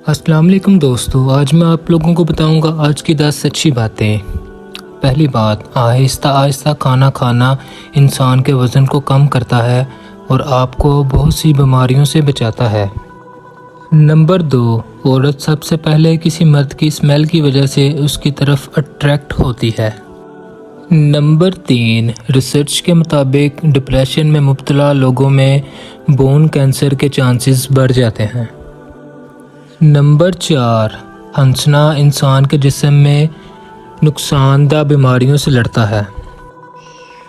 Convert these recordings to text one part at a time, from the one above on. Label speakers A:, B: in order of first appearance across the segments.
A: अस्सलाम वालेकुम दोस्तों, आज मैं आप लोगों को बताऊंगा आज की 10 अच्छी बातें। पहली बात, आहिस्ता आहिस्ता खाना खाना इंसान के वज़न को कम करता है और आपको बहुत सी बीमारियों से बचाता है। नंबर 2, औरत सबसे पहले किसी मर्द की स्मेल की वजह से उसकी तरफ अट्रैक्ट होती है। नंबर 3, रिसर्च के मुताबिक डिप्रेशन में मुब्तला लोगों में बोन कैंसर के चांसेस बढ़ जाते हैं। नंबर 4, हंसना इंसान के जिस्म में नुकसानदा बीमारियों से लड़ता है।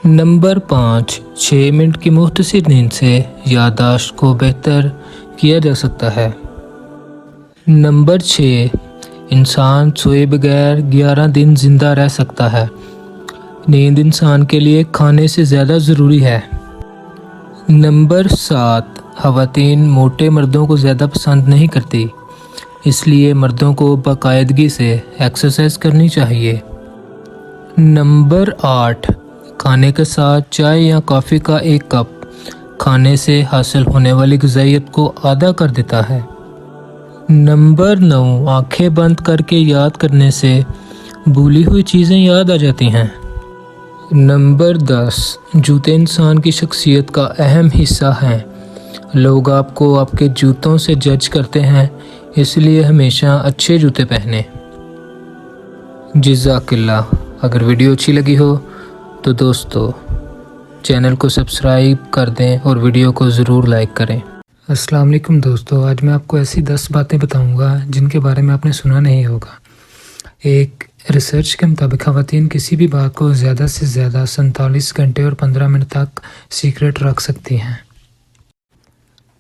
A: नंबर 5, 6 मिनट की मुख्तसर नींद से याददाश्त को बेहतर किया जा सकता है। नंबर 6, इंसान सोए बगैर 11 दिन ज़िंदा रह सकता है। नींद इंसान के लिए खाने से ज़्यादा ज़रूरी है। नंबर 7, ख़वातीन मोटे मर्दों को ज़्यादा पसंद नहीं करती, इसलिए मर्दों को बाकायदगी से एक्सरसाइज करनी चाहिए। नंबर 8, खाने के साथ चाय या कॉफ़ी का एक कप खाने से हासिल होने वाली ग़िज़ाइयत को आधा कर देता है। नंबर 9, आंखें बंद करके याद करने से भूली हुई चीज़ें याद आ जाती हैं। नंबर 10, जूते इंसान की शख्सियत का अहम हिस्सा हैं। लोग आपको आपके जूतों से जज करते हैं, इसलिए हमेशा अच्छे जूते पहने। जज़ाकल्लाह। अगर वीडियो अच्छी लगी हो तो दोस्तों चैनल को सब्सक्राइब कर दें और वीडियो को ज़रूर लाइक करें। अस्सलाम वालेकुम दोस्तों, आज मैं आपको ऐसी 10 बातें बताऊंगा जिनके बारे में आपने सुना नहीं होगा। एक रिसर्च के मुताबिक ख़वातीन किसी भी बात को ज़्यादा से ज़्यादा 47 घंटे और 15 मिनट तक सीक्रेट रख सकती हैं।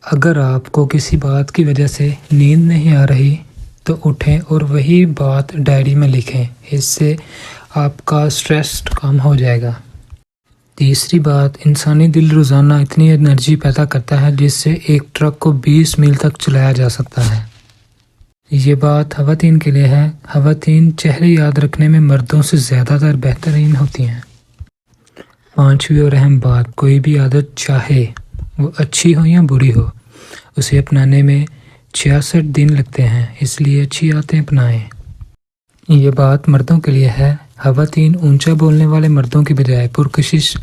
A: अगर आपको किसी बात की वजह से नींद नहीं आ रही तो उठें और वही बात डायरी में लिखें, इससे आपका स्ट्रेस कम हो जाएगा। तीसरी बात, इंसानी दिल रोज़ाना इतनी एनर्जी पैदा करता है जिससे एक ट्रक को 20 मील तक चलाया जा सकता है। ये बात ख़वातीन के लिए है। ख़वातीन चेहरे याद रखने में मर्दों से ज़्यादातर बेहतरीन होती हैं। पांचवी और अहम बात, कोई भी आदत चाहे वो अच्छी हो या बुरी हो, उसे अपनाने में 66 दिन लगते हैं, इसलिए अच्छी आदतें अपनाएं। ये बात मर्दों के लिए है। ख़वातीन ऊंचा बोलने वाले मर्दों की बजाय पुरकशिश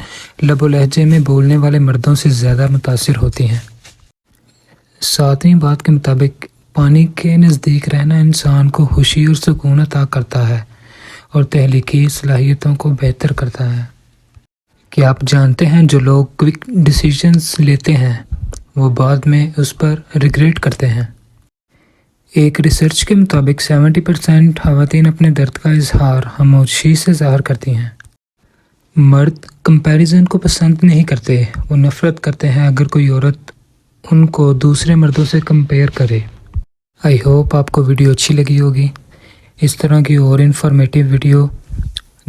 A: लबो लहजे में बोलने वाले मर्दों से ज़्यादा मुतासिर होती हैं। सातवीं बात के मुताबिक पानी के नज़दीक रहना इंसान को खुशी और सुकून अता करता है और तहलीकी सलाहियतों को बेहतर करता है। क्या आप जानते हैं जो लोग क्विक डिसीजंस लेते हैं वो बाद में उस पर रिग्रेट करते हैं। एक रिसर्च के मुताबिक 70% ख़वातीन अपने दर्द का इजहार खामोशी से ज़ाहिर करती हैं। मर्द कंपैरिजन को पसंद नहीं करते, वो नफ़रत करते हैं अगर कोई औरत उनको दूसरे मर्दों से कंपेयर करे। आई होप आपको वीडियो अच्छी लगी होगी। इस तरह की और इन्फॉर्मेटिव वीडियो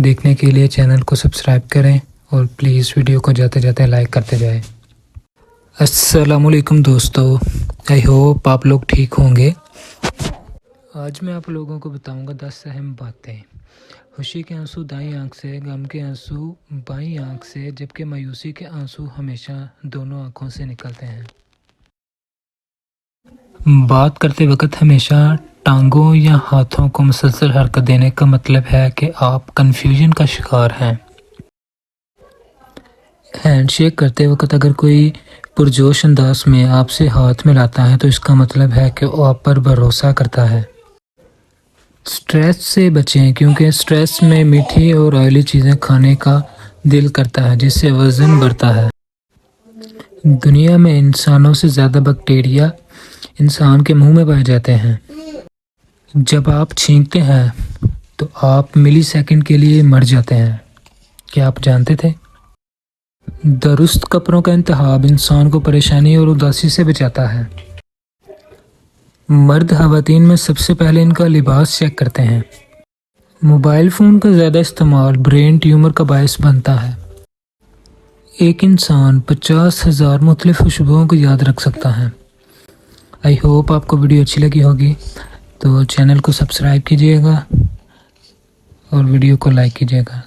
A: देखने के लिए चैनल को सब्सक्राइब करें और प्लीज़ वीडियो को जाते जाते लाइक करते जाएं। अस्सलाम वालेकुम दोस्तों, आई होप आप लोग ठीक होंगे। आज मैं आप लोगों को बताऊंगा 10 अहम बातें। खुशी के आंसू दाईं आंख से, गम के आंसू बाईं आंख से, जबकि मायूसी के आंसू हमेशा दोनों आंखों से निकलते हैं। बात करते वक्त हमेशा टांगों या हाथों को मुसलसल हरकत देने का मतलब है कि आप कन्फ्यूजन का शिकार हैं। हैंडशेक करते वक्त अगर कोई पुरजोश अंदाज में आपसे हाथ मिलाता है तो इसका मतलब है कि वो आप पर भरोसा करता है। स्ट्रेस से बचें क्योंकि स्ट्रेस में मीठी और ऑयली चीज़ें खाने का दिल करता है जिससे वज़न बढ़ता है। दुनिया में इंसानों से ज़्यादा बैक्टीरिया इंसान के मुंह में पाए जाते हैं। जब आप छींकते हैं तो आप मिली सेकंड के लिए मर जाते हैं। क्या आप जानते थे? दुरुस्त कपड़ों का इंतखाब इंसान को परेशानी और उदासी से बचाता है। मर्द ख़वातीन में सबसे पहले इनका लिबास चेक करते हैं। मोबाइल फ़ोन का ज़्यादा इस्तेमाल ब्रेन ट्यूमर का बायस बनता है। एक इंसान 50,000 मुख्तलिफ खुशबुओं को याद रख सकता है। आई होप आपको वीडियो अच्छी लगी होगी, तो चैनल को सब्सक्राइब कीजिएगा और वीडियो को लाइक कीजिएगा।